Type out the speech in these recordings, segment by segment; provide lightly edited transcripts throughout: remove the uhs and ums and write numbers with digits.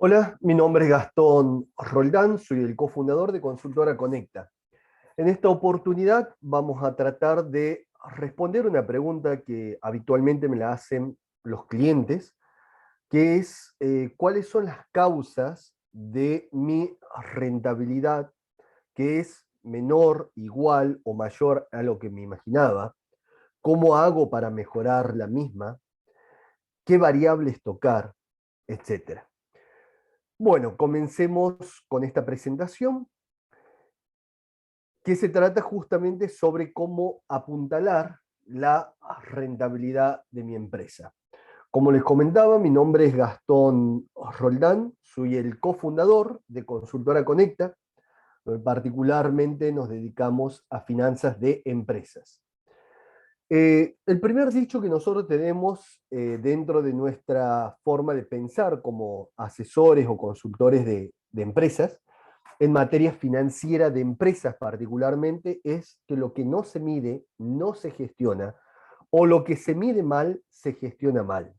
Hola, mi nombre es Gastón Roldán, soy el cofundador de Consultora Conecta. En esta oportunidad vamos a tratar de responder una pregunta que habitualmente me la hacen los clientes, que es cuáles son las causas de mi rentabilidad, que es menor, igual o mayor a lo que me imaginaba, cómo hago para mejorar la misma, qué variables tocar, etcétera. Bueno, comencemos con esta presentación, que se trata justamente sobre cómo apuntalar la rentabilidad de mi empresa. Como les comentaba, mi nombre es Gastón Roldán, soy el cofundador de Consultora Conecta, donde particularmente nos dedicamos a finanzas de empresas. El primer dicho que nosotros tenemos dentro de nuestra forma de pensar como asesores o consultores de empresas, en materia financiera de empresas particularmente, es que lo que no se mide no se gestiona, o lo que se mide mal se gestiona mal.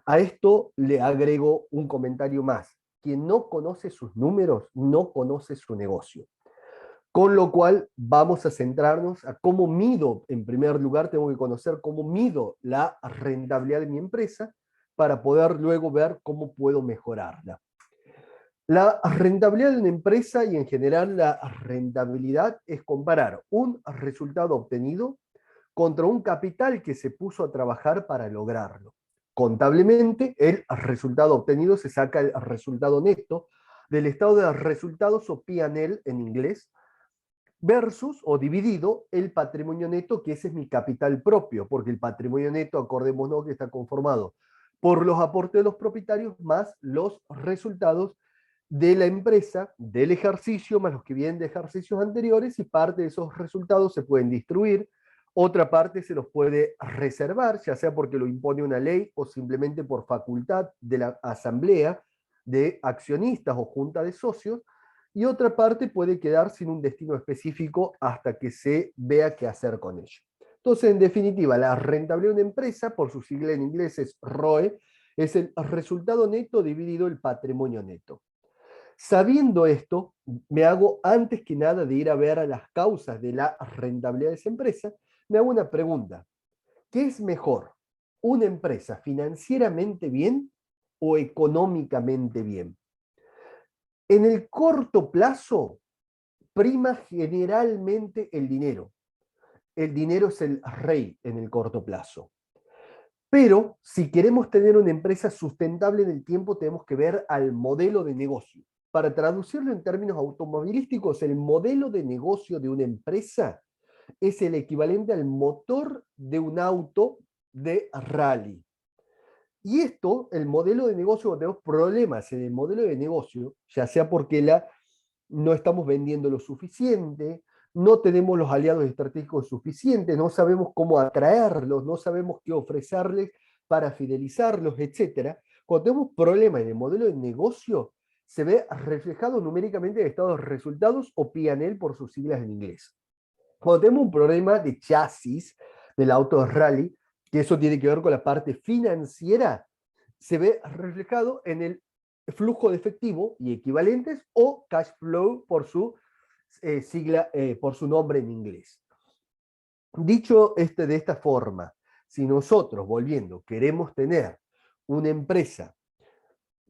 A esto le agrego un comentario más: quien no conoce sus números no conoce su negocio. Con lo cual vamos a centrarnos a cómo mido. En primer lugar, tengo que conocer cómo mido la rentabilidad de mi empresa para poder luego ver cómo puedo mejorarla. La rentabilidad de una empresa, y en general la rentabilidad, es comparar un resultado obtenido contra un capital que se puso a trabajar para lograrlo. Contablemente, el resultado obtenido se saca el resultado neto del estado de resultados, o P&L en inglés, versus o dividido el patrimonio neto, que ese es mi capital propio, porque el patrimonio neto, acordémonos que está conformado por los aportes de los propietarios más los resultados de la empresa, del ejercicio, más los que vienen de ejercicios anteriores, y parte de esos resultados se pueden distribuir, otra parte se los puede reservar, ya sea porque lo impone una ley o simplemente por facultad de la asamblea de accionistas o junta de socios, y otra parte puede quedar sin un destino específico hasta que se vea qué hacer con ello. Entonces, en definitiva, la rentabilidad de una empresa, por su sigla en inglés es ROE, es el resultado neto dividido el patrimonio neto. Sabiendo esto, me hago, antes que nada de ir a ver a las causas de la rentabilidad de esa empresa, me hago una pregunta: ¿qué es mejor? ¿Una empresa financieramente bien o económicamente bien? En el corto plazo, prima generalmente el dinero. El dinero es el rey en el corto plazo. Pero si queremos tener una empresa sustentable en el tiempo, tenemos que ver al modelo de negocio. Para traducirlo en términos automovilísticos, el modelo de negocio de una empresa es el equivalente al motor de un auto de rally. Y esto, el modelo de negocio, cuando tenemos problemas en el modelo de negocio, ya sea porque no estamos vendiendo lo suficiente, no tenemos los aliados estratégicos suficientes, no sabemos cómo atraerlos, no sabemos qué ofrecerles para fidelizarlos, etcétera. Cuando tenemos problemas en el modelo de negocio, se ve reflejado numéricamente en el estado de resultados, o P&L por sus siglas en inglés. Cuando tenemos un problema de chasis del auto de rally, que eso tiene que ver con la parte financiera, se ve reflejado en el flujo de efectivo y equivalentes, o cash flow por su sigla, por su nombre en inglés. Dicho de esta forma, si nosotros, volviendo, queremos tener una empresa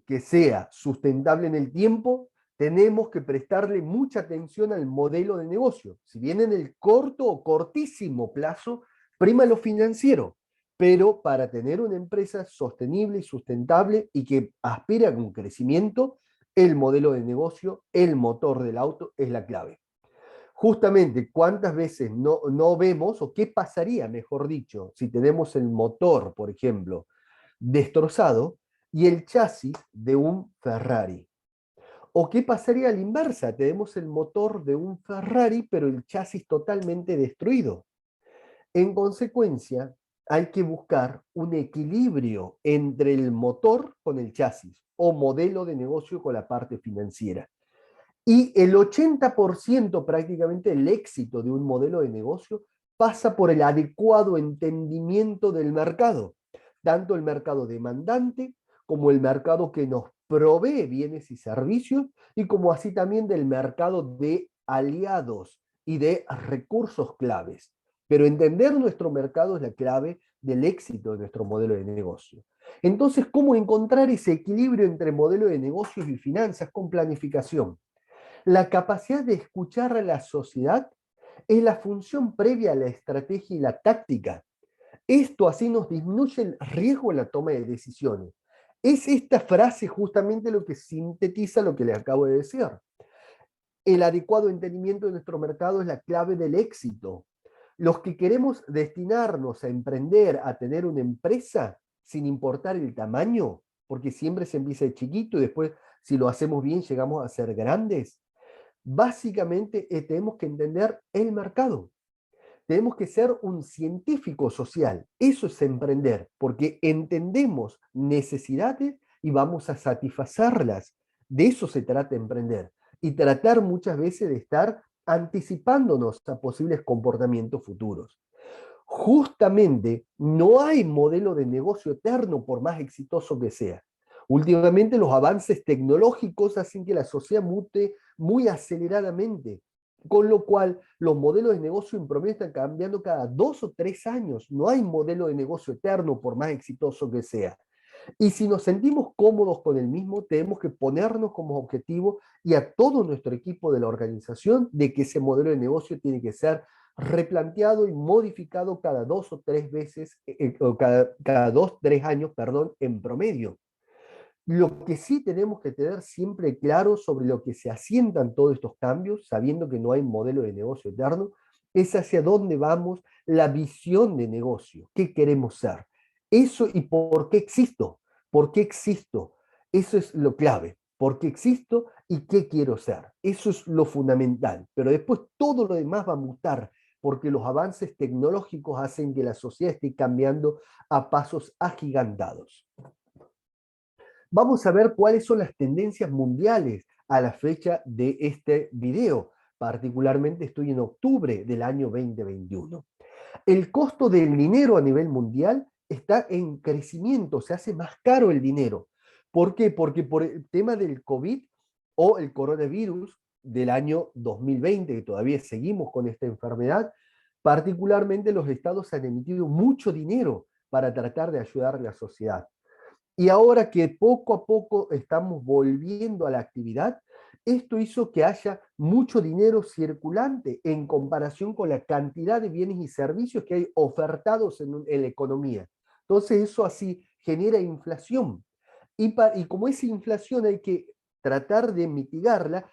que sea sustentable en el tiempo, tenemos que prestarle mucha atención al modelo de negocio. Si bien en el corto o cortísimo plazo prima lo financiero, pero para tener una empresa sostenible y sustentable y que aspire a un crecimiento, el modelo de negocio, el motor del auto, es la clave. Justamente, ¿cuántas veces no vemos, o qué pasaría, mejor dicho, si tenemos el motor, por ejemplo, destrozado y el chasis de un Ferrari? ¿O qué pasaría a la inversa? Tenemos el motor de un Ferrari, pero el chasis totalmente destruido. En consecuencia, hay que buscar un equilibrio entre el motor con el chasis, o modelo de negocio con la parte financiera. Y el 80% prácticamente del éxito de un modelo de negocio pasa por el adecuado entendimiento del mercado, tanto el mercado demandante como el mercado que nos provee bienes y servicios, y como así también del mercado de aliados y de recursos claves. Pero entender nuestro mercado es la clave del éxito de nuestro modelo de negocio. Entonces, ¿cómo encontrar ese equilibrio entre modelo de negocios y finanzas con planificación? La capacidad de escuchar a la sociedad es la función previa a la estrategia y la táctica. Esto así nos disminuye el riesgo en la toma de decisiones. Es esta frase justamente lo que sintetiza lo que les acabo de decir. El adecuado entendimiento de nuestro mercado es la clave del éxito. Los que queremos destinarnos a emprender, a tener una empresa, sin importar el tamaño, porque siempre se empieza de chiquito y después, si lo hacemos bien, llegamos a ser grandes, básicamente tenemos que entender el mercado. Tenemos que ser un científico social. Eso es emprender, porque entendemos necesidades y vamos a satisfacerlas. De eso se trata emprender. Y tratar muchas veces de estar anticipándonos a posibles comportamientos futuros. Justamente no hay modelo de negocio eterno por más exitoso que sea. Últimamente los avances tecnológicos hacen que la sociedad mute muy aceleradamente, con lo cual los modelos de negocio en promedio están cambiando cada 2 o 3 años. No hay modelo de negocio eterno por más exitoso que sea. Y si nos sentimos cómodos con el mismo, tenemos que ponernos como objetivo y a todo nuestro equipo de la organización de que ese modelo de negocio tiene que ser replanteado y modificado cada 2 o 3 veces, o cada 2, 3 años, perdón, en promedio. Lo que sí tenemos que tener siempre claro sobre lo que se asientan todos estos cambios, sabiendo que no hay modelo de negocio eterno, es hacia dónde vamos, la visión de negocio, qué queremos ser. Eso y por qué existo. ¿Por qué existo? Eso es lo clave. ¿Por qué existo y qué quiero ser? Eso es lo fundamental. Pero después todo lo demás va a mutar, porque los avances tecnológicos hacen que la sociedad esté cambiando a pasos agigantados. Vamos a ver cuáles son las tendencias mundiales a la fecha de este video. Particularmente estoy en octubre del año 2021. El costo del dinero a nivel mundial está en crecimiento, se hace más caro el dinero. ¿Por qué? Porque por el tema del COVID o el coronavirus del año 2020, que todavía seguimos con esta enfermedad, particularmente los estados han emitido mucho dinero para tratar de ayudar a la sociedad. Y ahora que poco a poco estamos volviendo a la actividad, esto hizo que haya mucho dinero circulante en comparación con la cantidad de bienes y servicios que hay ofertados en la economía. Entonces eso así genera inflación. Y como esa inflación hay que tratar de mitigarla,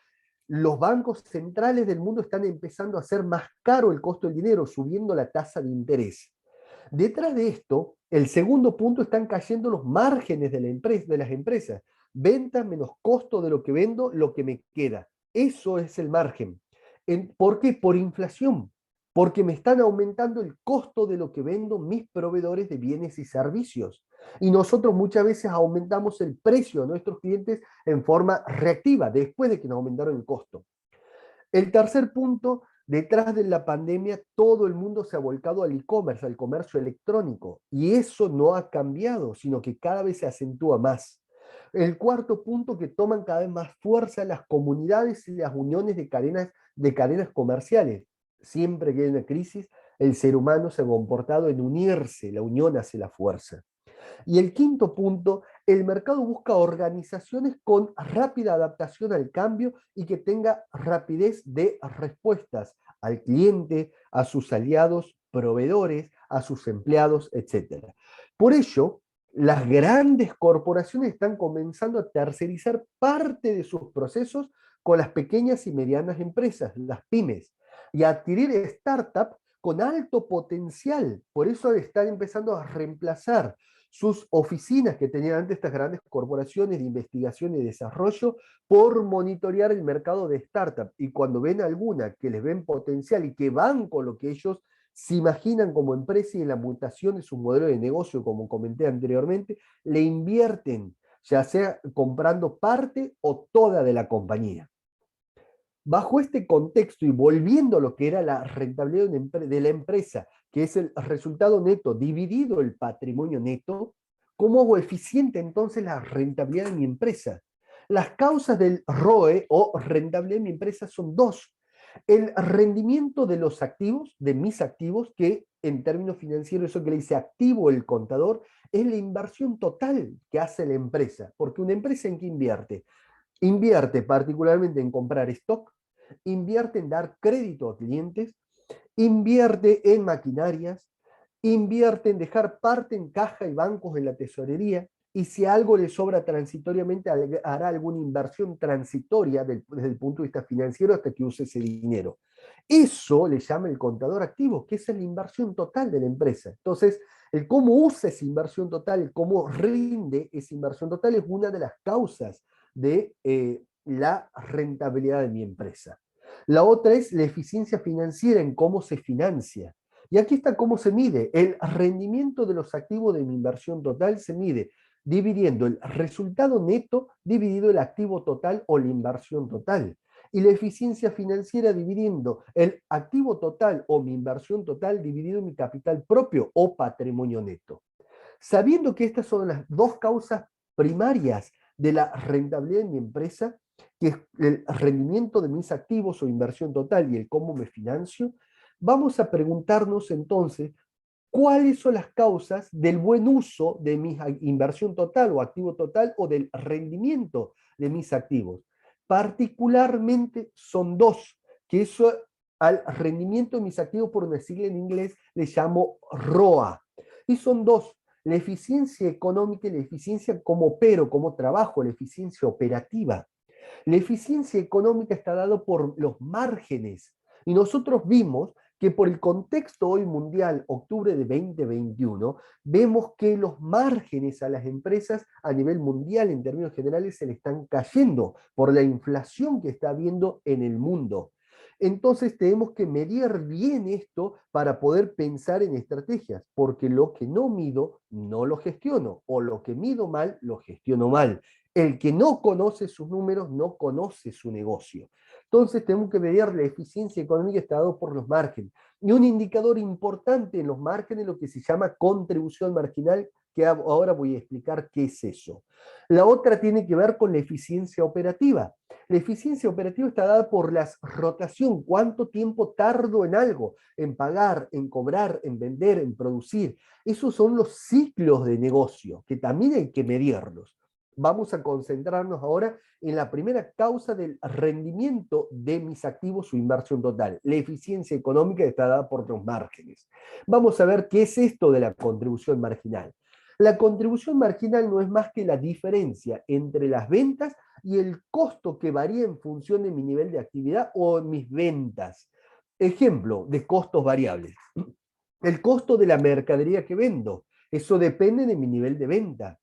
los bancos centrales del mundo están empezando a hacer más caro el costo del dinero, subiendo la tasa de interés. Detrás de esto, el segundo punto, están cayendo los márgenes de las empresas. Ventas menos costo de lo que vendo, lo que me queda. Eso es el margen. ¿Por qué? Por inflación. Porque me están aumentando el costo de lo que vendo mis proveedores de bienes y servicios. Y nosotros muchas veces aumentamos el precio de nuestros clientes en forma reactiva, después de que nos aumentaron el costo. El tercer punto, detrás de la pandemia, todo el mundo se ha volcado al e-commerce, al comercio electrónico, y eso no ha cambiado, sino que cada vez se acentúa más. El cuarto punto, que toman cada vez más fuerza las comunidades y las uniones de cadenas comerciales. Siempre que hay una crisis, el ser humano se ha comportado en unirse, la unión hace la fuerza. Y el quinto punto, el mercado busca organizaciones con rápida adaptación al cambio y que tenga rapidez de respuestas al cliente, a sus aliados, proveedores, a sus empleados, etc. Por ello, las grandes corporaciones están comenzando a tercerizar parte de sus procesos con las pequeñas y medianas empresas, las pymes, y a adquirir startups con alto potencial. Por eso están empezando a reemplazar sus oficinas que tenían antes estas grandes corporaciones de investigación y desarrollo por monitorear el mercado de startup. Y cuando ven alguna que les ven potencial y que van con lo que ellos se imaginan como empresa y en la mutación de su modelo de negocio, como comenté anteriormente, le invierten, ya sea comprando parte o toda de la compañía. Bajo este contexto y volviendo a lo que era la rentabilidad de la empresa, que es el resultado neto dividido el patrimonio neto, ¿Cómo hago eficiente entonces la rentabilidad de mi empresa? Las causas del ROE o rentabilidad de mi empresa son dos. El rendimiento de los activos, de mis activos, que en términos financieros, eso que le dice activo el contador, es la inversión total que hace la empresa. Porque una empresa en qué invierte? Invierte particularmente en comprar stock, invierte en dar crédito a clientes, invierte en maquinarias, invierte en dejar parte en caja y bancos de la tesorería, y si algo le sobra transitoriamente, hará alguna inversión transitoria desde el punto de vista financiero hasta que use ese dinero. Eso le llama el contador activo, que es la inversión total de la empresa. Entonces, el cómo usa esa inversión total, el cómo rinde esa inversión total es una de las causas de la rentabilidad de mi empresa. La otra es la eficiencia financiera en cómo se financia. Y aquí está cómo se mide. El rendimiento de los activos de mi inversión total se mide dividiendo el resultado neto dividido el activo total o la inversión total. Y la eficiencia financiera dividiendo el activo total o mi inversión total dividido mi capital propio o patrimonio neto. Sabiendo que estas son las dos causas primarias de la rentabilidad de mi empresa, que es el rendimiento de mis activos o inversión total y el cómo me financio, vamos a preguntarnos entonces cuáles son las causas del buen uso de mi inversión total o activo total o del rendimiento de mis activos. Particularmente son dos, que eso al rendimiento de mis activos por una sigla en inglés le llamo ROA. Y son dos, la eficiencia económica y la eficiencia como opero, como trabajo, la eficiencia operativa. La eficiencia económica está dada por los márgenes. Y nosotros vimos que por el contexto hoy mundial, octubre de 2021, vemos que los márgenes a las empresas a nivel mundial en términos generales se le están cayendo por la inflación que está habiendo en el mundo. Entonces tenemos que medir bien esto para poder pensar en estrategias, porque lo que no mido no lo gestiono, o lo que mido mal lo gestiono mal. El que no conoce sus números no conoce su negocio. Entonces tenemos que medir la eficiencia económica está dado por los márgenes. Y un indicador importante en los márgenes es lo que se llama contribución marginal, que ahora voy a explicar qué es eso. La otra tiene que ver con la eficiencia operativa. La eficiencia operativa está dada por la rotación, cuánto tiempo tardo en algo, en pagar, en cobrar, en vender, en producir. Esos son los ciclos de negocio, que también hay que medirlos. Vamos a concentrarnos ahora en la primera causa del rendimiento de mis activos o inversión total. La eficiencia económica está dada por los márgenes. Vamos a ver qué es esto de la contribución marginal. La contribución marginal no es más que la diferencia entre las ventas y el costo que varía en función de mi nivel de actividad o mis ventas. Ejemplo de costos variables. El costo de la mercadería que vendo. Eso depende de mi nivel de venta.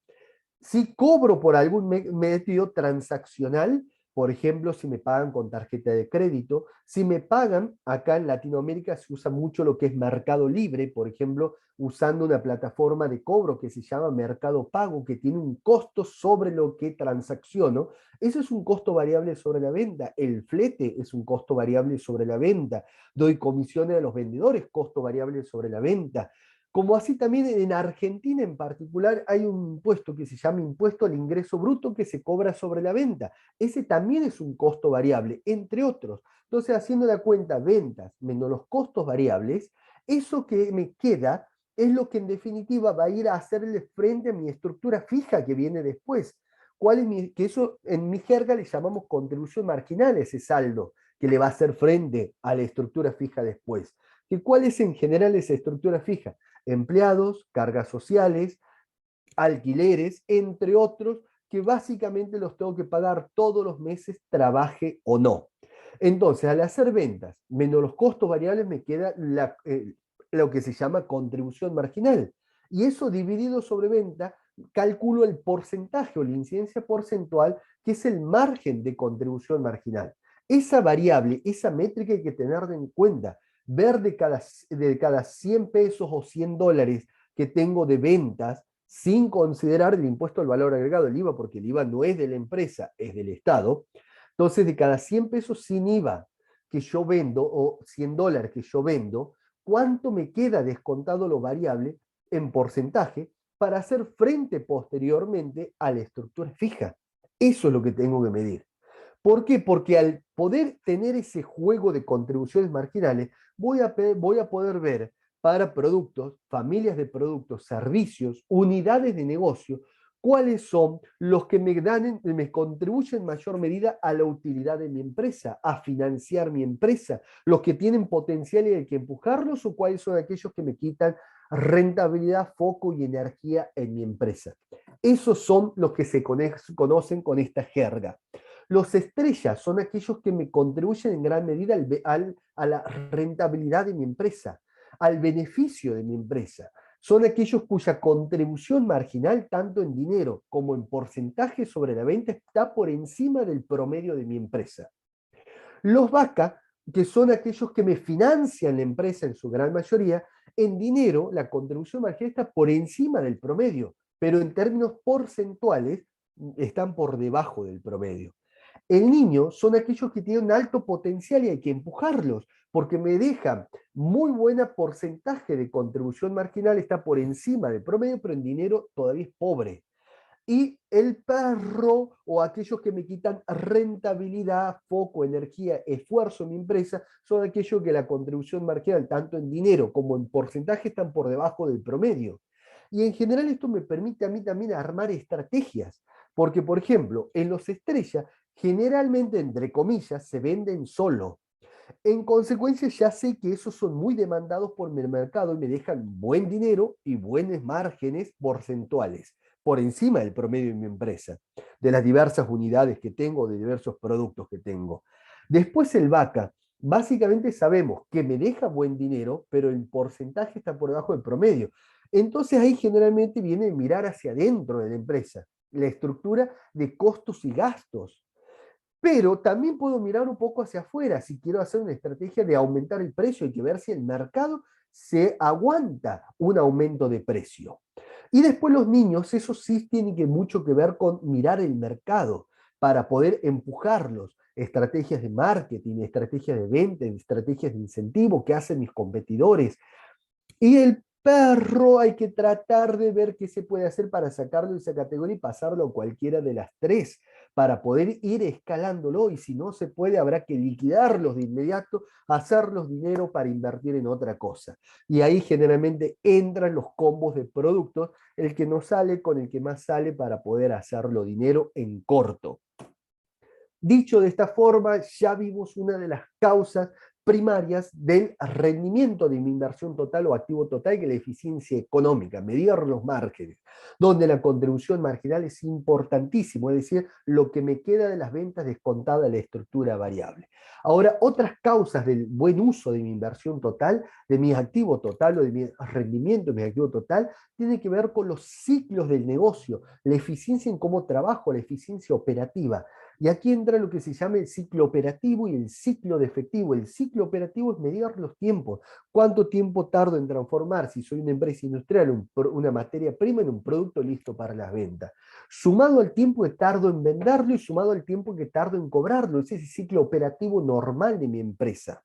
Si cobro por algún medio transaccional, por ejemplo, si me pagan con tarjeta de crédito, si me pagan, acá en Latinoamérica se usa mucho lo que es Mercado Libre, por ejemplo, usando una plataforma de cobro que se llama Mercado Pago, que tiene un costo sobre lo que transacciono. Eso es un costo variable sobre la venta. El flete es un costo variable sobre la venta. Doy comisiones a los vendedores, costo variable sobre la venta. Como así también en Argentina en particular hay un impuesto que se llama impuesto al ingreso bruto que se cobra sobre la venta. Ese también es un costo variable, entre otros. Entonces, haciendo la cuenta ventas menos los costos variables, eso que me queda es lo que en definitiva va a ir a hacerle frente a mi estructura fija que viene después. ¿Cuál es que eso en mi jerga le llamamos contribución marginal, ese saldo que le va a hacer frente a la estructura fija después. ¿Cuál es en general esa estructura fija? Empleados, cargas sociales, alquileres, entre otros, que básicamente los tengo que pagar todos los meses, trabaje o no. Entonces, al hacer ventas, menos los costos variables, me queda lo que se llama contribución marginal. Y eso dividido sobre venta, calculo el porcentaje o la incidencia porcentual, que es el margen de contribución marginal. Esa variable, esa métrica hay que tenerla en cuenta. Ver de cada 100 pesos o 100 dólares que tengo de ventas, sin considerar el impuesto al valor agregado, el IVA, porque el IVA no es de la empresa, es del Estado. Entonces, de cada 100 pesos sin IVA que yo vendo, o 100 dólares que yo vendo, ¿cuánto me queda descontado lo variable en porcentaje para hacer frente posteriormente a la estructura fija. Eso es lo que tengo que medir. ¿Por qué? Porque al poder tener ese juego de contribuciones marginales, voy a poder ver para productos, familias de productos, servicios, unidades de negocio, cuáles son los que me contribuyen en mayor medida a la utilidad de mi empresa, a financiar mi empresa, los que tienen potencial y hay que empujarlos, o cuáles son aquellos que me quitan rentabilidad, foco y energía en mi empresa. Esos son los que se conocen con esta jerga. Los estrellas son aquellos que me contribuyen en gran medida a la rentabilidad de mi empresa, al beneficio de mi empresa. Son aquellos cuya contribución marginal, tanto en dinero como en porcentaje sobre la venta, está por encima del promedio de mi empresa. Los vaca, que son aquellos que me financian la empresa en su gran mayoría, en dinero la contribución marginal está por encima del promedio, pero en términos porcentuales están por debajo del promedio. El niño son aquellos que tienen un alto potencial y hay que empujarlos, porque me dejan muy buena porcentaje de contribución marginal, está por encima del promedio, pero en dinero todavía es pobre. Y el perro o aquellos que me quitan rentabilidad, foco, energía, esfuerzo en mi empresa, son aquellos que la contribución marginal, tanto en dinero como en porcentaje, están por debajo del promedio. Y en general esto me permite a mí también armar estrategias, porque por ejemplo, en los estrellas, generalmente, entre comillas, se venden solo. En consecuencia, ya sé que esos son muy demandados por mi mercado y me dejan buen dinero y buenos márgenes porcentuales, por encima del promedio de mi empresa, de las diversas unidades que tengo, de diversos productos que tengo. Después el vaca. Básicamente sabemos que me deja buen dinero, pero el porcentaje está por debajo del promedio. Entonces ahí generalmente viene mirar hacia adentro de la empresa, la estructura de costos y gastos. Pero también puedo mirar un poco hacia afuera. Si quiero hacer una estrategia de aumentar el precio, hay que ver si el mercado se aguanta un aumento de precio. Y después los niños, eso sí tiene mucho que ver con mirar el mercado para poder empujarlos. Estrategias de marketing, estrategias de venta, estrategias de incentivo que hacen mis competidores. Y el perro hay que tratar de ver qué se puede hacer para sacarlo de esa categoría y pasarlo a cualquiera de las tres, para poder ir escalándolo, y si no se puede habrá que liquidarlos de inmediato, hacerlos dinero para invertir en otra cosa. Y ahí generalmente entran los combos de productos, el que no sale con el que más sale para poder hacerlo dinero en corto. Dicho de esta forma, ya vimos una de las causas primarias del rendimiento de mi inversión total o activo total, que es la eficiencia económica, medir los márgenes, donde la contribución marginal es importantísimo, es decir, lo que me queda de las ventas descontada de la estructura variable. Ahora, otras causas del buen uso de mi inversión total, de mi activo total o de mi rendimiento de mi activo total, tiene que ver con los ciclos del negocio, la eficiencia en cómo trabajo, la eficiencia operativa. Y aquí entra lo que se llama el ciclo operativo y el ciclo de efectivo. El ciclo operativo es medir los tiempos. ¿Cuánto tiempo tardo en transformar, si soy una empresa industrial, una materia prima en un producto listo para las ventas? Sumado al tiempo que tardo en venderlo y sumado al tiempo que tardo en cobrarlo. Ese es el ciclo operativo normal de mi empresa.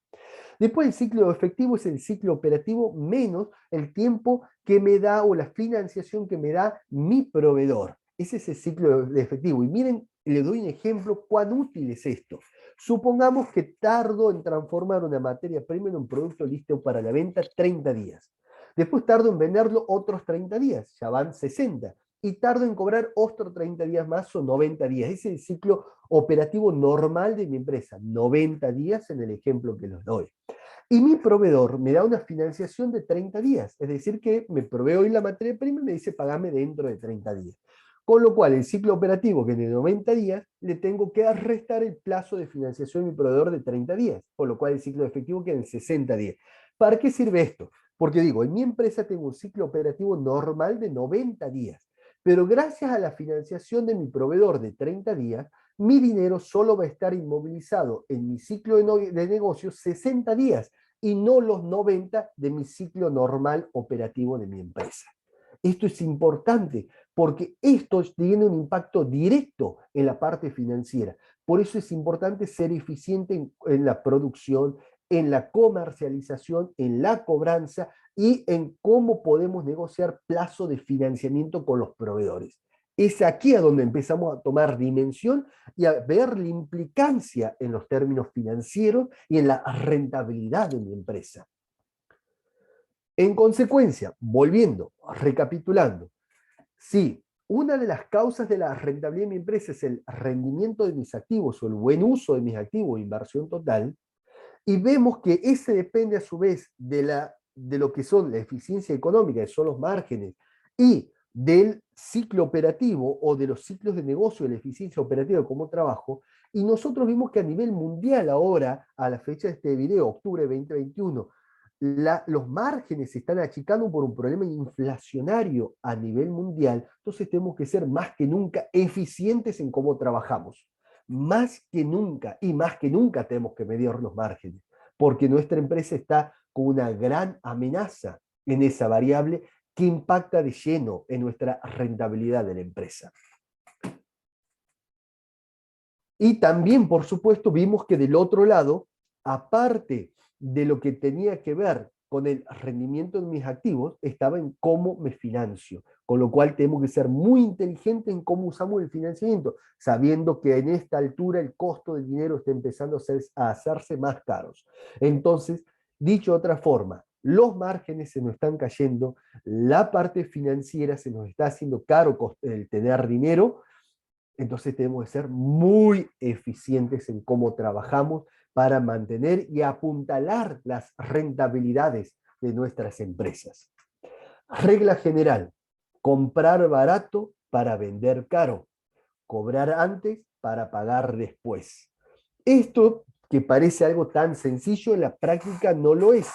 Después el ciclo efectivo es el ciclo operativo menos el tiempo que me da o la financiación que me da mi proveedor. Ese es el ciclo de efectivo. Y miren, le doy un ejemplo cuán útil es esto. Supongamos que tardo en transformar una materia prima en un producto listo para la venta 30 días. Después tardo en venderlo otros 30 días, ya van 60. Y tardo en cobrar otros 30 días más, o 90 días. Ese es el ciclo operativo normal de mi empresa. 90 días en el ejemplo que les doy. Y mi proveedor me da una financiación de 30 días, es decir, que me provee hoy la materia prima y me dice pagame dentro de 30 días. Con lo cual, el ciclo operativo, que es de 90 días, le tengo que restar el plazo de financiación de mi proveedor de 30 días, con lo cual el ciclo efectivo queda en 60 días. ¿Para qué sirve esto? Porque digo, en mi empresa tengo un ciclo operativo normal de 90 días, pero gracias a la financiación de mi proveedor de 30 días, mi dinero solo va a estar inmovilizado en mi ciclo de negocios 60 días y no los 90 de mi ciclo normal operativo de mi empresa. Esto es importante porque esto tiene un impacto directo en la parte financiera. Por eso es importante ser eficiente en la producción, en la comercialización, en la cobranza, y en cómo podemos negociar plazo de financiamiento con los proveedores. Es aquí a donde empezamos a tomar dimensión y a ver la implicancia en los términos financieros y en la rentabilidad de mi empresa. En consecuencia, volviendo, recapitulando, sí, una de las causas de la rentabilidad de mi empresa es el rendimiento de mis activos o el buen uso de mis activos, inversión total, y vemos que ese depende a su vez de lo que son la eficiencia económica, que son los márgenes, y del ciclo operativo o de los ciclos de negocio, de la eficiencia operativa como trabajo, y nosotros vimos que a nivel mundial ahora, a la fecha de este video, octubre de 2021, los márgenes se están achicando por un problema inflacionario a nivel mundial, entonces tenemos que ser más que nunca eficientes en cómo trabajamos. Más que nunca, y más que nunca tenemos que medir los márgenes, porque nuestra empresa está con una gran amenaza en esa variable que impacta de lleno en nuestra rentabilidad de la empresa. Y también, por supuesto, vimos que del otro lado, aparte de lo que tenía que ver con el rendimiento de mis activos, estaba en cómo me financio. Con lo cual tenemos que ser muy inteligentes en cómo usamos el financiamiento, sabiendo que en esta altura el costo del dinero está empezando a hacerse más caros. Entonces, dicho de otra forma, los márgenes se nos están cayendo, la parte financiera se nos está haciendo caro el tener dinero, entonces tenemos que ser muy eficientes en cómo trabajamos para mantener y apuntalar las rentabilidades de nuestras empresas. Regla general, comprar barato para vender caro, cobrar antes para pagar después. Esto que parece algo tan sencillo, en la práctica no lo es.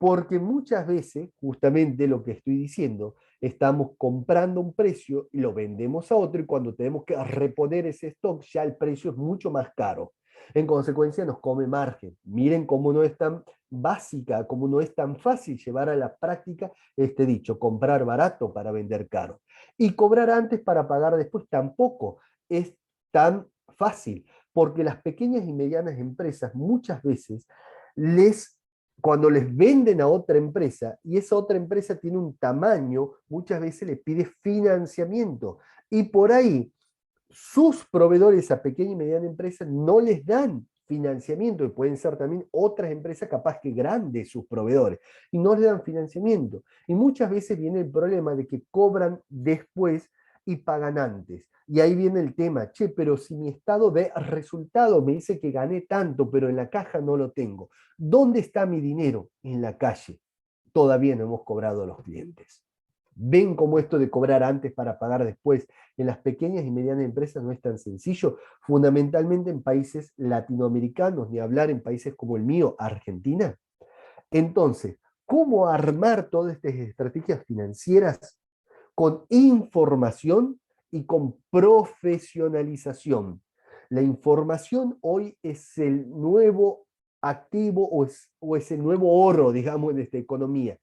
Porque muchas veces, justamente lo que estoy diciendo, estamos comprando un precio y lo vendemos a otro y cuando tenemos que reponer ese stock ya el precio es mucho más caro. En consecuencia nos come margen. Miren cómo no es tan básica, cómo no es tan fácil llevar a la práctica este dicho, comprar barato para vender caro. Y cobrar antes para pagar después tampoco es tan fácil, porque las pequeñas y medianas empresas muchas veces cuando les venden a otra empresa y esa otra empresa tiene un tamaño, muchas veces le pide financiamiento. Y por ahí sus proveedores a pequeña y mediana empresa no les dan financiamiento, y pueden ser también otras empresas capaz que grandes sus proveedores, y no les dan financiamiento. Y muchas veces viene el problema de que cobran después y pagan antes. Y ahí viene el tema, che, pero si mi estado de resultado me dice que gané tanto, pero en la caja no lo tengo. ¿Dónde está mi dinero? En la calle. Todavía no hemos cobrado a los clientes. ¿Ven cómo esto de cobrar antes para pagar después en las pequeñas y medianas empresas no es tan sencillo? Fundamentalmente en países latinoamericanos, ni hablar en países como el mío, Argentina. Entonces, ¿cómo armar todas estas estrategias financieras? Con información y con profesionalización. La información hoy es el nuevo activo o es el nuevo oro, digamos, en esta economía.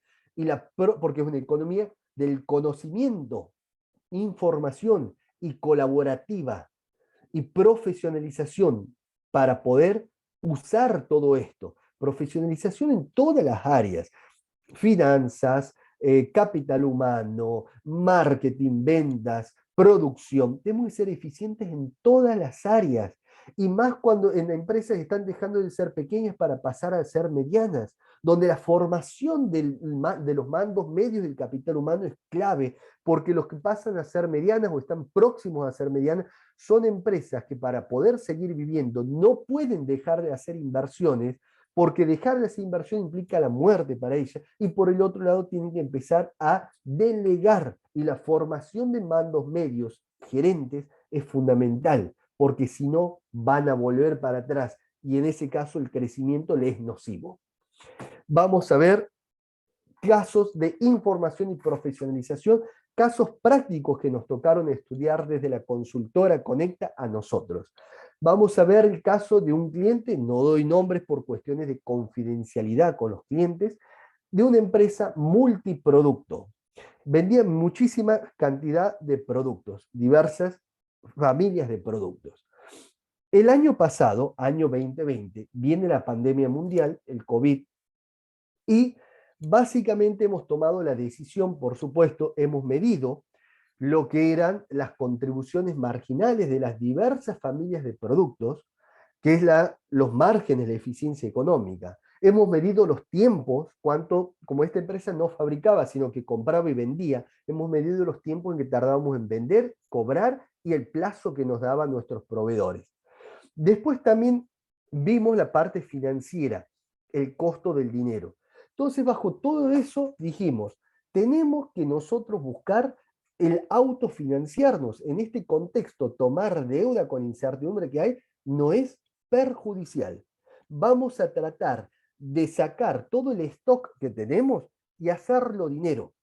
Porque es una economía del conocimiento, información y colaborativa y profesionalización para poder usar todo esto. Profesionalización en todas las áreas, finanzas, capital humano, marketing, ventas, producción. Tenemos que ser eficientes en todas las áreas. Y más cuando en empresas están dejando de ser pequeñas para pasar a ser medianas, donde la formación de los mandos medios del capital humano es clave, porque los que pasan a ser medianas o están próximos a ser medianas son empresas que para poder seguir viviendo no pueden dejar de hacer inversiones, porque dejar de hacer inversión implica la muerte para ella, y por el otro lado tienen que empezar a delegar, y la formación de mandos medios, gerentes, es fundamental, porque si no van a volver para atrás, y en ese caso el crecimiento le es nocivo. Vamos a ver casos de información y profesionalización, casos prácticos que nos tocaron estudiar desde la consultora Conecta a nosotros. Vamos a ver el caso de un cliente, no doy nombres por cuestiones de confidencialidad con los clientes, de una empresa multiproducto. Vendía muchísima cantidad de productos, diversas familias de productos. El año pasado, año 2020, viene la pandemia mundial, el COVID, y Básicamente hemos tomado la decisión, por supuesto, hemos medido lo que eran las contribuciones marginales de las diversas familias de productos, que es los márgenes de eficiencia económica. Hemos medido los tiempos, cuánto, como esta empresa no fabricaba, sino que compraba y vendía, hemos medido los tiempos en que tardábamos en vender, cobrar y el plazo que nos daban nuestros proveedores. Después también vimos la parte financiera, el costo del dinero. Entonces, bajo todo eso, dijimos, tenemos que nosotros buscar el autofinanciarnos. En este contexto, tomar deuda con incertidumbre que hay no es perjudicial. Vamos a tratar de sacar todo el stock que tenemos y hacerlo dinero.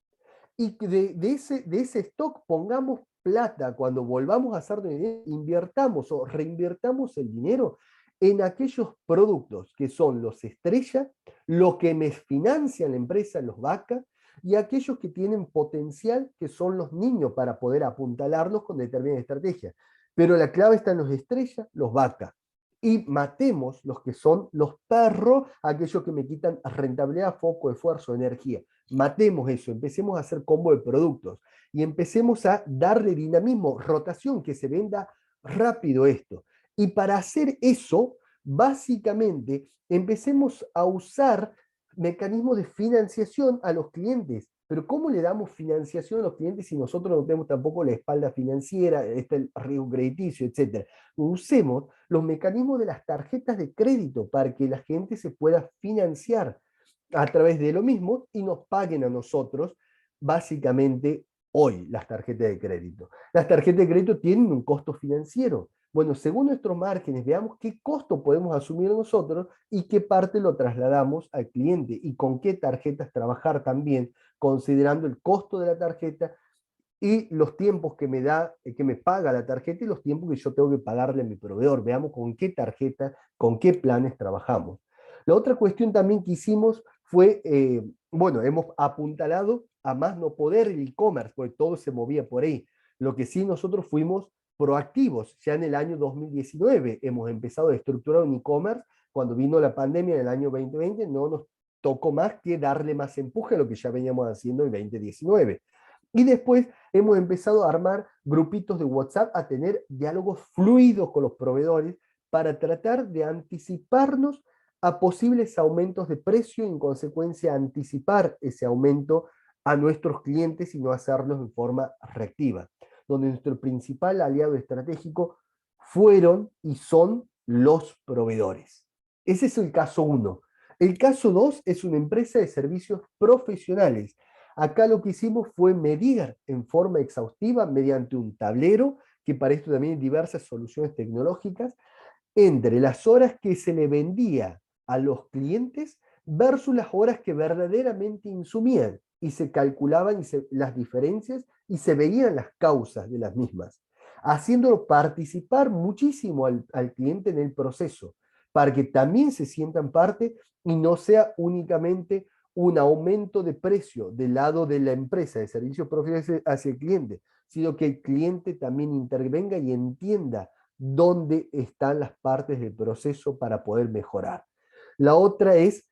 Y de ese stock pongamos plata, cuando volvamos a hacer dinero, invirtamos o reinvirtamos el dinero en aquellos productos que son los estrella, lo que me financia la empresa, los vacas, y aquellos que tienen potencial, que son los niños, para poder apuntalarlos con determinada estrategia. Pero la clave está en los estrellas, los vacas. Y matemos los que son los perros, aquellos que me quitan rentabilidad, foco, esfuerzo, energía. Matemos eso, empecemos a hacer combo de productos y empecemos a darle dinamismo, rotación, que se venda rápido esto. Y para hacer eso, básicamente, empecemos a usar mecanismos de financiación a los clientes. Pero ¿cómo le damos financiación a los clientes si nosotros no tenemos tampoco la espalda financiera, está el riesgo crediticio, etcétera? Usemos los mecanismos de las tarjetas de crédito para que la gente se pueda financiar a través de lo mismo y nos paguen a nosotros, básicamente hoy, las tarjetas de crédito. Las tarjetas de crédito tienen un costo financiero. Bueno, según nuestros márgenes, veamos qué costo podemos asumir nosotros y qué parte lo trasladamos al cliente y con qué tarjetas trabajar también, considerando el costo de la tarjeta y los tiempos que me da, que me paga la tarjeta y los tiempos que yo tengo que pagarle a mi proveedor. Veamos con qué tarjeta, con qué planes trabajamos. La otra cuestión también que hicimos fue, bueno, hemos apuntalado a más no poder el e-commerce, porque todo se movía por ahí. Lo que sí nosotros fuimos proactivos, ya en el año 2019 hemos empezado a estructurar un e-commerce, cuando vino la pandemia en el año 2020 no nos tocó más que darle más empuje a lo que ya veníamos haciendo en 2019. Y después hemos empezado a armar grupitos de WhatsApp, a tener diálogos fluidos con los proveedores para tratar de anticiparnos a posibles aumentos de precio y en consecuencia anticipar ese aumento a nuestros clientes y no hacerlos en forma reactiva, donde nuestro principal aliado estratégico fueron y son los proveedores. Ese es el caso 1. El caso 2 es una empresa de servicios profesionales. Acá lo que hicimos fue medir en forma exhaustiva mediante un tablero, que para esto también hay diversas soluciones tecnológicas, entre las horas que se le vendía a los clientes versus las horas que verdaderamente insumían, y se calculaban las diferencias y se veían las causas de las mismas, haciéndolo participar muchísimo al cliente en el proceso, para que también se sientan parte y no sea únicamente un aumento de precio del lado de la empresa de servicios profesionales hacia el cliente, sino que el cliente también intervenga y entienda dónde están las partes del proceso para poder mejorar. La otra es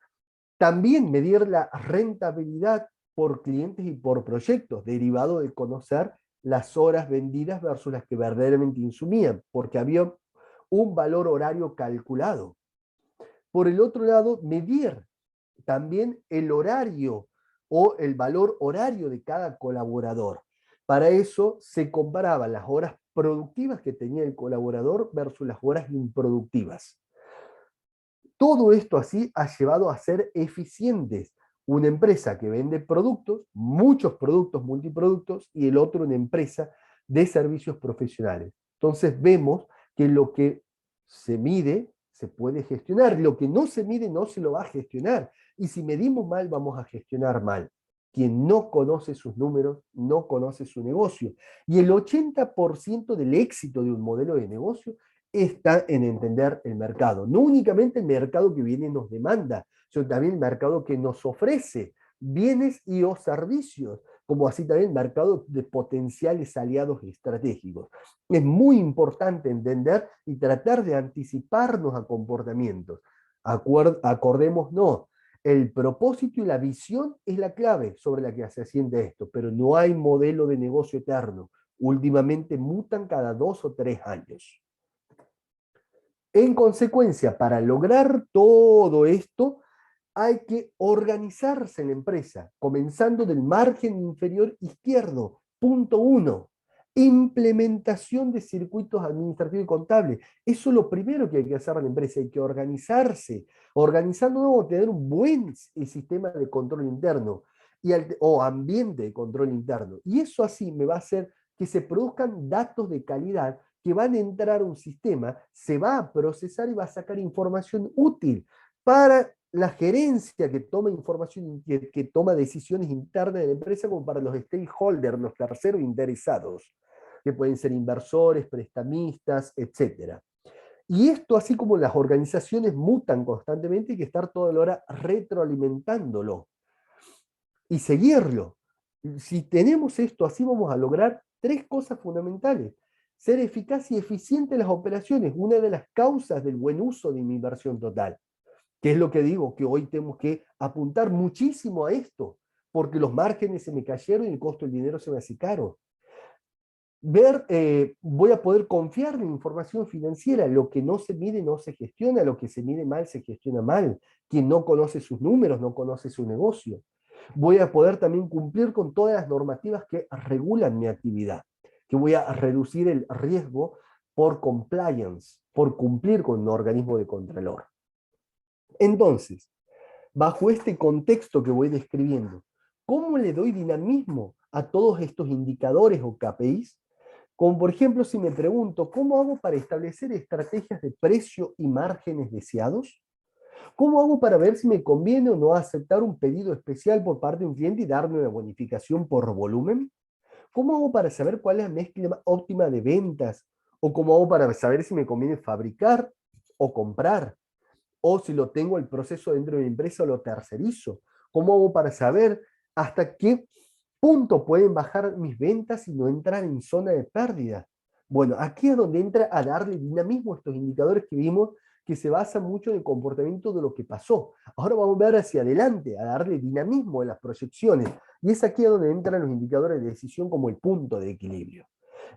también medir la rentabilidad por clientes y por proyectos, derivado de conocer las horas vendidas versus las que verdaderamente insumían, porque había un valor horario calculado. Por el otro lado, medir también el horario o el valor horario de cada colaborador. Para eso se comparaban las horas productivas que tenía el colaborador versus las horas improductivas. Todo esto así ha llevado a ser eficientes. Una empresa que vende productos, muchos productos, multiproductos, y el otro una empresa de servicios profesionales. Entonces vemos que lo que se mide se puede gestionar, lo que no se mide no se lo va a gestionar. Y si medimos mal, vamos a gestionar mal. Quien no conoce sus números, no conoce su negocio. Y el 80% del éxito de un modelo de negocio está en entender el mercado. No únicamente el mercado que viene y nos demanda, sino también el mercado que nos ofrece bienes y o servicios, como así también el mercado de potenciales aliados estratégicos. Es muy importante entender y tratar de anticiparnos a comportamientos. Acordémonos, El propósito y la visión es la clave sobre la que se asienta esto, pero no hay modelo de negocio eterno. Últimamente mutan cada 2 o 3 años. En consecuencia, para lograr todo esto, hay que organizarse en la empresa, comenzando del margen inferior izquierdo. Punto 1. Implementación de circuitos administrativos y contables. Eso es lo primero que hay que hacer en la empresa. Hay que organizarse. Organizándonos, tener un buen sistema de control interno o ambiente de control interno. Y eso así me va a hacer que se produzcan datos de calidad que van a entrar a un sistema, se va a procesar y va a sacar información útil para la gerencia que toma información, que toma decisiones internas de la empresa, como para los stakeholders, los terceros interesados, que pueden ser inversores, prestamistas, etcétera. Y esto, así como las organizaciones mutan constantemente, hay que estar toda la hora retroalimentándolo y seguirlo. Si tenemos esto así, vamos a lograr 3 cosas fundamentales. Ser eficaz y eficiente en las operaciones, una de las causas del buen uso de mi inversión total. ¿Qué es lo que digo? Que hoy tenemos que apuntar muchísimo a esto, porque los márgenes se me cayeron y el costo del dinero se me hace caro. Voy a poder confiar en la información financiera. Lo que no se mide no se gestiona, lo que se mide mal se gestiona mal. Quien no conoce sus números no conoce su negocio. Voy a poder también cumplir con todas las normativas que regulan mi actividad, que voy a reducir el riesgo por compliance, por cumplir con un organismo de contralor. Entonces, bajo este contexto que voy describiendo, ¿cómo le doy dinamismo a todos estos indicadores o KPIs? Como por ejemplo, si me pregunto, ¿cómo hago para establecer estrategias de precio y márgenes deseados? ¿Cómo hago para ver si me conviene o no aceptar un pedido especial por parte de un cliente y darme una bonificación por volumen? ¿Cómo hago para saber cuál es la mezcla óptima de ventas? ¿O cómo hago para saber si me conviene fabricar o comprar? O si lo tengo el proceso dentro de mi empresa o lo tercerizo. ¿Cómo hago para saber hasta qué punto pueden bajar mis ventas y no entrar en zona de pérdida? Bueno, aquí es donde entra a darle dinamismo a estos indicadores que vimos que se basan mucho en el comportamiento de lo que pasó. Ahora vamos a ver hacia adelante, a darle dinamismo a las proyecciones. Y es aquí donde entran los indicadores de decisión como el punto de equilibrio.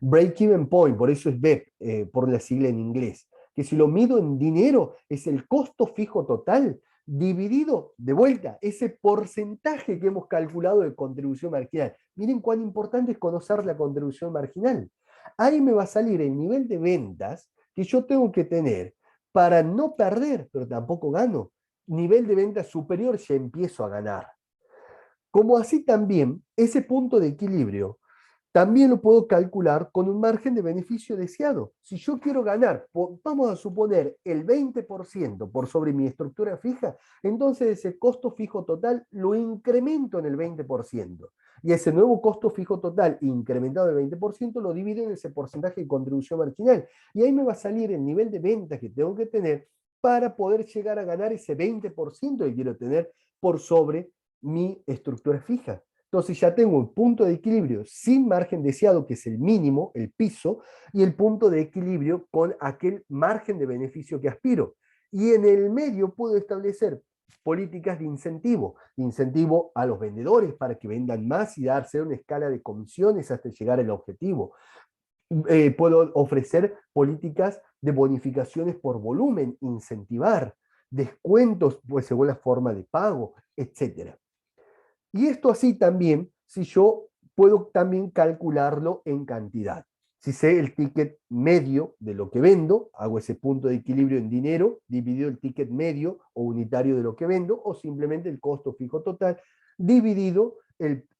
Break-even point, por eso es BEP, por la sigla en inglés, que si lo mido en dinero es el costo fijo total dividido, de vuelta, ese porcentaje que hemos calculado de contribución marginal. Miren cuán importante es conocer la contribución marginal. Ahí me va a salir el nivel de ventas que yo tengo que tener para no perder, pero tampoco gano. Nivel de ventas superior, ya empiezo a ganar. Como así también, ese punto de equilibrio también lo puedo calcular con un margen de beneficio deseado. Si yo quiero ganar, vamos a suponer, el 20% por sobre mi estructura fija, entonces ese costo fijo total lo incremento en el 20%. Y ese nuevo costo fijo total incrementado del 20% lo divido en ese porcentaje de contribución marginal. Y ahí me va a salir el nivel de ventas que tengo que tener para poder llegar a ganar ese 20% que quiero tener por sobre mi estructura fija. Entonces ya tengo un punto de equilibrio sin margen deseado, que es el mínimo, el piso, y el punto de equilibrio con aquel margen de beneficio que aspiro. Y en el medio puedo establecer políticas de incentivo a los vendedores para que vendan más y darse una escala de comisiones hasta llegar al objetivo. Puedo ofrecer políticas de bonificaciones por volumen, incentivar, descuentos pues, según la forma de pago, etcétera. Y esto así también, si yo puedo también calcularlo en cantidad. Si sé el ticket medio de lo que vendo, hago ese punto de equilibrio en dinero, dividido el ticket medio o unitario de lo que vendo, o simplemente el costo fijo total, dividido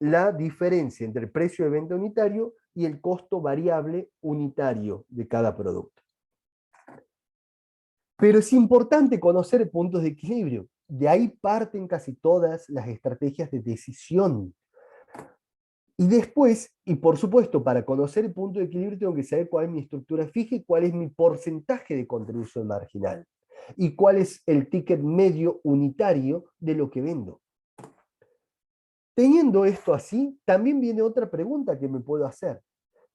la diferencia entre el precio de venta unitario y el costo variable unitario de cada producto. Pero es importante conocer puntos de equilibrio. De ahí parten casi todas las estrategias de decisión. Y después, y por supuesto, para conocer el punto de equilibrio tengo que saber cuál es mi estructura fija y cuál es mi porcentaje de contribución marginal. Y cuál es el ticket medio unitario de lo que vendo. Teniendo esto así, también viene otra pregunta que me puedo hacer.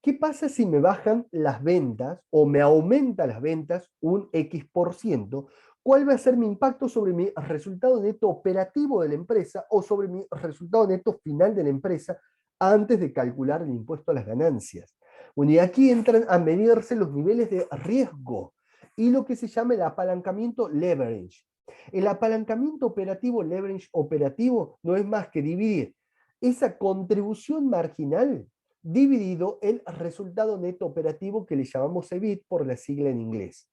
¿Qué pasa si me bajan las ventas o me aumentan las ventas un X%? ¿Cuál va a ser mi impacto sobre mi resultado neto operativo de la empresa o sobre mi resultado neto final de la empresa antes de calcular el impuesto a las ganancias? Bueno, y aquí entran a medirse los niveles de riesgo y lo que se llama el apalancamiento leverage. El apalancamiento operativo, leverage operativo, no es más que dividir esa contribución marginal dividido el resultado neto operativo que le llamamos EBIT por la sigla en inglés.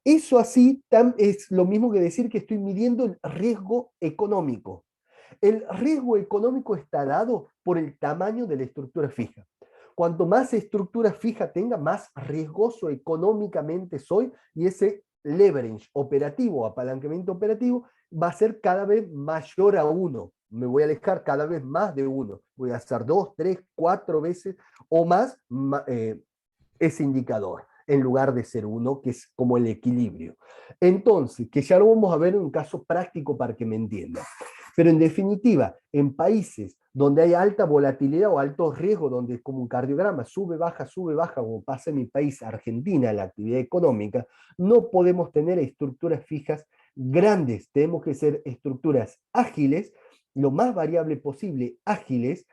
Eso así es lo mismo que decir que estoy midiendo el riesgo económico. El riesgo económico está dado por el tamaño de la estructura fija. Cuanto más estructura fija tenga, más riesgoso económicamente soy, y ese leverage operativo, apalancamiento operativo, va a ser cada vez mayor a 1. Me voy a alejar cada vez más de 1. Voy a hacer 2, 3, 4 veces o más ese indicador, en lugar de ser 1, que es como el equilibrio. Entonces, que ya lo vamos a ver en un caso práctico para que me entiendan. Pero en definitiva, en países donde hay alta volatilidad o alto riesgo, donde es como un cardiograma, sube, baja, como pasa en mi país, Argentina, la actividad económica, no podemos tener estructuras fijas grandes, tenemos que ser estructuras ágiles, lo más variable posible, ágiles,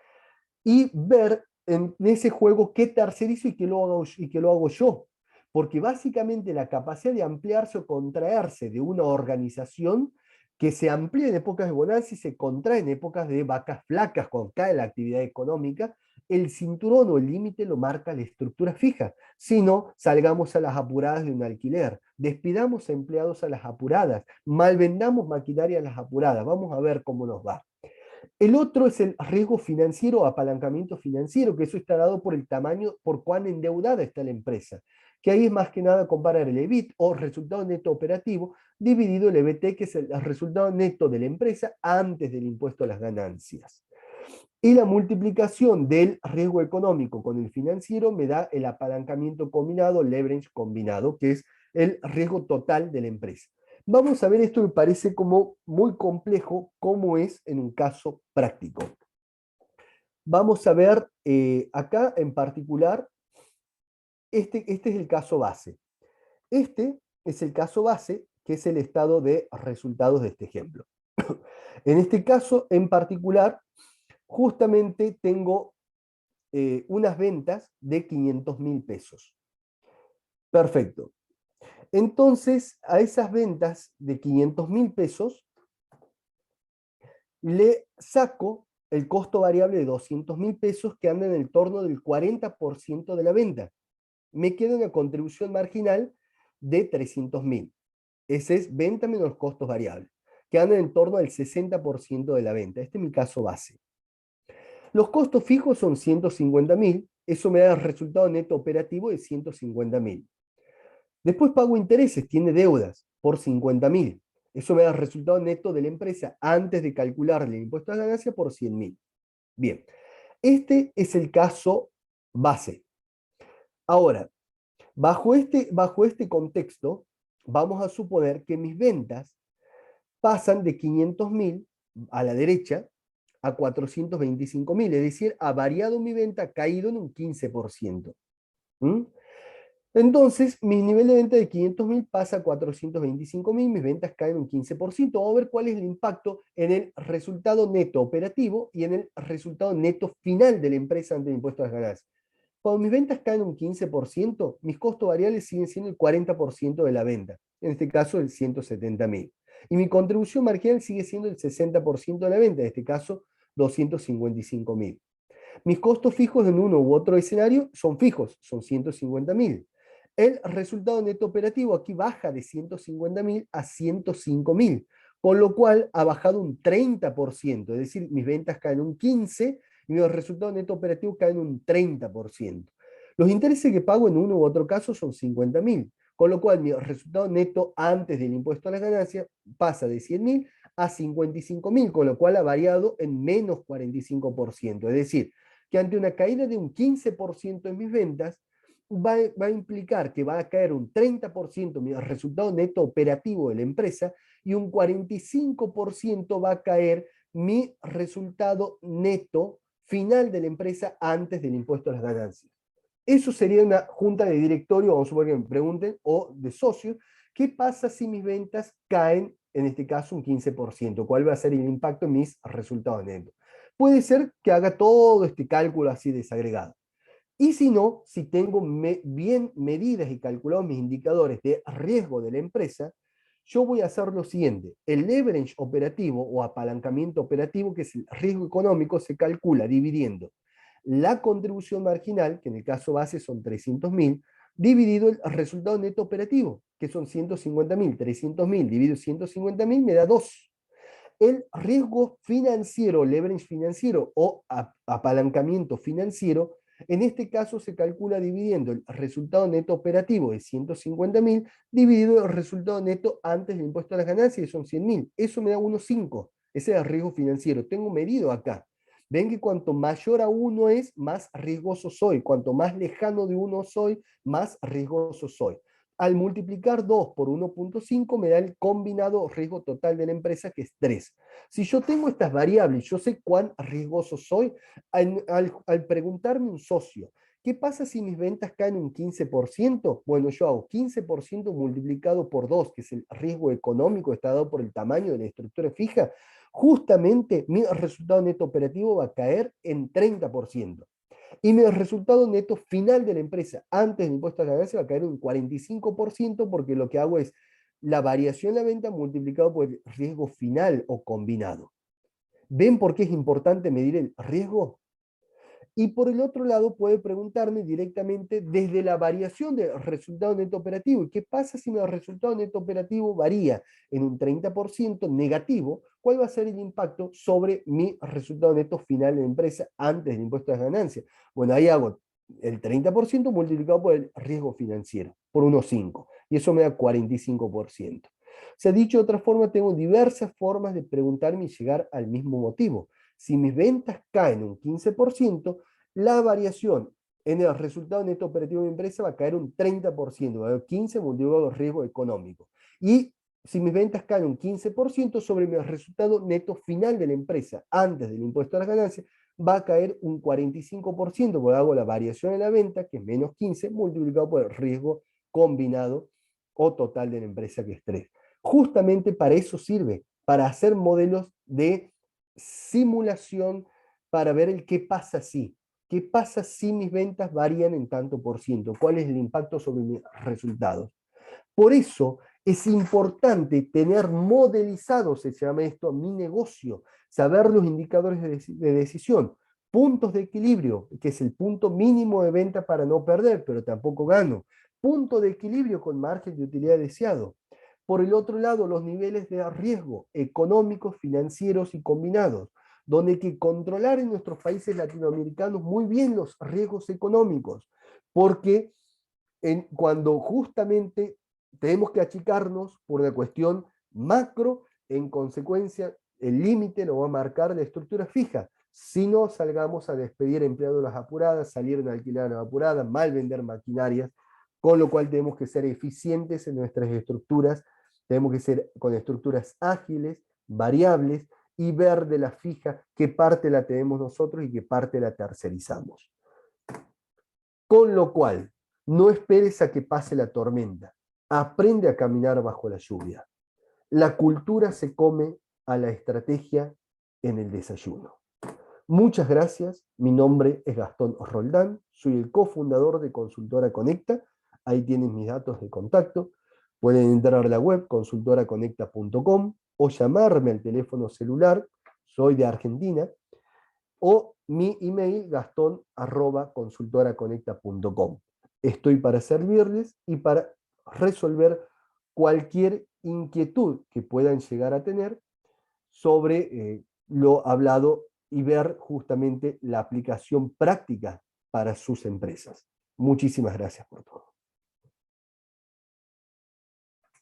y ver en ese juego qué tercerizo y qué lo hago yo. Porque básicamente la capacidad de ampliarse o contraerse de una organización que se amplía en épocas de bonanza y se contrae en épocas de vacas flacas, cuando cae la actividad económica, el cinturón o el límite lo marca la estructura fija. Si no, salgamos a las apuradas de un alquiler, despidamos empleados a las apuradas, malvendamos maquinaria a las apuradas, vamos a ver cómo nos va. El otro es el riesgo financiero o apalancamiento financiero, que eso está dado por el tamaño, por cuán endeudada está la empresa. Que ahí es más que nada comparar el EBIT o resultado neto operativo dividido el EBT, que es el resultado neto de la empresa antes del impuesto a las ganancias. Y la multiplicación del riesgo económico con el financiero me da el apalancamiento combinado, leverage combinado, que es el riesgo total de la empresa. Vamos a ver esto que parece como muy complejo, cómo es en un caso práctico. Vamos a ver acá en particular, este es el caso base. Este es el caso base, que es el estado de resultados de este ejemplo. En este caso en particular, justamente tengo unas ventas de 500.000 pesos. Perfecto. Entonces, a esas ventas de 500.000 pesos, le saco el costo variable de 200.000 pesos que anda en el torno del 40% de la venta. Me queda una contribución marginal de 300.000. Ese es venta menos costos variables, que andan en torno al 60% de la venta. Este es mi caso base. Los costos fijos son 150.000, eso me da el resultado neto operativo de 150.000. Después pago intereses, tiene deudas por 50.000. Eso me da el resultado neto de la empresa antes de calcularle el impuesto a la ganancia por 100.000. Bien, este es el caso base. Ahora, bajo este contexto, vamos a suponer que mis ventas pasan de 500.000 a la derecha a 425.000, es decir, ha variado mi venta, ha caído en un 15%. ¿Mm? Entonces, mi nivel de venta de 500.000 pasa a 425.000, mis ventas caen un 15%. Vamos a ver cuál es el impacto en el resultado neto operativo y en el resultado neto final de la empresa ante el impuesto a las ganancias. Cuando mis ventas caen un 15%, mis costos variables siguen siendo el 40% de la venta, en este caso el 170.000. Y mi contribución marginal sigue siendo el 60% de la venta, en este caso 255.000. Mis costos fijos en uno u otro escenario son fijos, son 150.000. El resultado neto operativo aquí baja de 150.000 a 105.000, con lo cual ha bajado un 30%, es decir, mis ventas caen un 15% y mi resultado neto operativo caen un 30%. Los intereses que pago en uno u otro caso son 50.000, con lo cual mi resultado neto antes del impuesto a las ganancias pasa de 100.000 a 55.000, con lo cual ha variado en menos 45%. Es decir, que ante una caída de un 15% en mis ventas, va a implicar que va a caer un 30% mi resultado neto operativo de la empresa y un 45% va a caer mi resultado neto final de la empresa antes del impuesto a las ganancias. Eso sería una junta de directorio, vamos a suponer que me pregunten, o de socios, ¿Qué pasa si mis ventas caen, en este caso, un 15%? ¿Cuál va a ser el impacto en mis resultados netos? Puede ser que haga todo este cálculo así desagregado. Y si no, si tengo bien medidas y calculados mis indicadores de riesgo de la empresa, yo voy a hacer lo siguiente. El leverage operativo o apalancamiento operativo, que es el riesgo económico, se calcula dividiendo la contribución marginal, que en el caso base son 300.000, dividido el resultado neto operativo, que son 150.000. 300.000 dividido 150.000 me da 2. El riesgo financiero, leverage financiero o apalancamiento financiero, en este caso se calcula dividiendo el resultado neto operativo de 150.000 dividido el resultado neto antes del impuesto a las ganancias, que son 100.000. Eso me da 1,5. Ese es el riesgo financiero. Tengo medido acá. Ven que cuanto mayor a 1 es, más riesgoso soy. Cuanto más lejano de 1 soy, más riesgoso soy. Al multiplicar 2 por 1,5 me da el combinado riesgo total de la empresa, que es 3. Si yo tengo estas variables, yo sé cuán riesgoso soy, al preguntarme un socio, ¿qué pasa si mis ventas caen un 15%? Bueno, yo hago 15% multiplicado por 2, que es el riesgo económico, está dado por el tamaño de la estructura fija. Justamente mi resultado neto operativo va a caer en 30%. Y mi resultado neto final de la empresa antes del impuesto a la ganancia va a caer un 45%, porque lo que hago es la variación en la venta multiplicado por el riesgo final o combinado. ¿Ven por qué es importante medir el riesgo? Y por el otro lado puede preguntarme directamente desde la variación del resultado neto operativo. ¿Y qué pasa si mi resultado neto operativo varía en un 30% negativo? ¿Cuál va a ser el impacto sobre mi resultado neto final de la empresa antes del impuesto a las ganancias? Bueno, ahí hago el 30% multiplicado por el riesgo financiero, por 1,5. Y eso me da 45%. Se ha dicho de otra forma, tengo diversas formas de preguntarme y llegar al mismo motivo. Si mis ventas caen un 15%, la variación en el resultado neto operativo de mi empresa va a caer un 30%, va a haber 15 multiplicado por riesgo económico. Y si mis ventas caen un 15% sobre mi resultado neto final de la empresa, antes del impuesto a las ganancias, va a caer un 45%, porque hago la variación en la venta, que es menos 15, multiplicado por el riesgo combinado o total de la empresa, que es 3. Justamente para eso sirve, para hacer modelos de simulación, para ver el qué pasa si. ¿Qué pasa si mis ventas varían en tanto por ciento? ¿Cuál es el impacto sobre mis resultados? Por eso es importante tener modelizado, se llama esto, mi negocio, saber los indicadores de decisión, puntos de equilibrio, que es el punto mínimo de venta para no perder, pero tampoco gano, punto de equilibrio con margen de utilidad deseado. Por el otro lado, los niveles de riesgo económicos, financieros y combinados, donde hay que controlar en nuestros países latinoamericanos muy bien los riesgos económicos, porque cuando justamente tenemos que achicarnos por una cuestión macro, en consecuencia el límite lo va a marcar la estructura fija. Si no, salgamos a despedir empleados a las apuradas, salir en alquiler a las apuradas, mal vender maquinarias, con lo cual tenemos que ser eficientes en nuestras estructuras, tenemos que ser con estructuras ágiles, variables, y ver de la fija qué parte la tenemos nosotros y qué parte la tercerizamos. Con lo cual, no esperes a que pase la tormenta. Aprende a caminar bajo la lluvia. La cultura se come a la estrategia en el desayuno. Muchas gracias. Mi nombre es Gastón Roldán. Soy el cofundador de Consultora Conecta. Ahí tienen mis datos de contacto. Pueden entrar a la web consultoraconecta.com o llamarme al teléfono celular. Soy de Argentina. O mi email gaston@consultoraconecta.com. Estoy para servirles y para resolver cualquier inquietud que puedan llegar a tener sobre lo hablado y ver justamente la aplicación práctica para sus empresas. Muchísimas gracias por todo.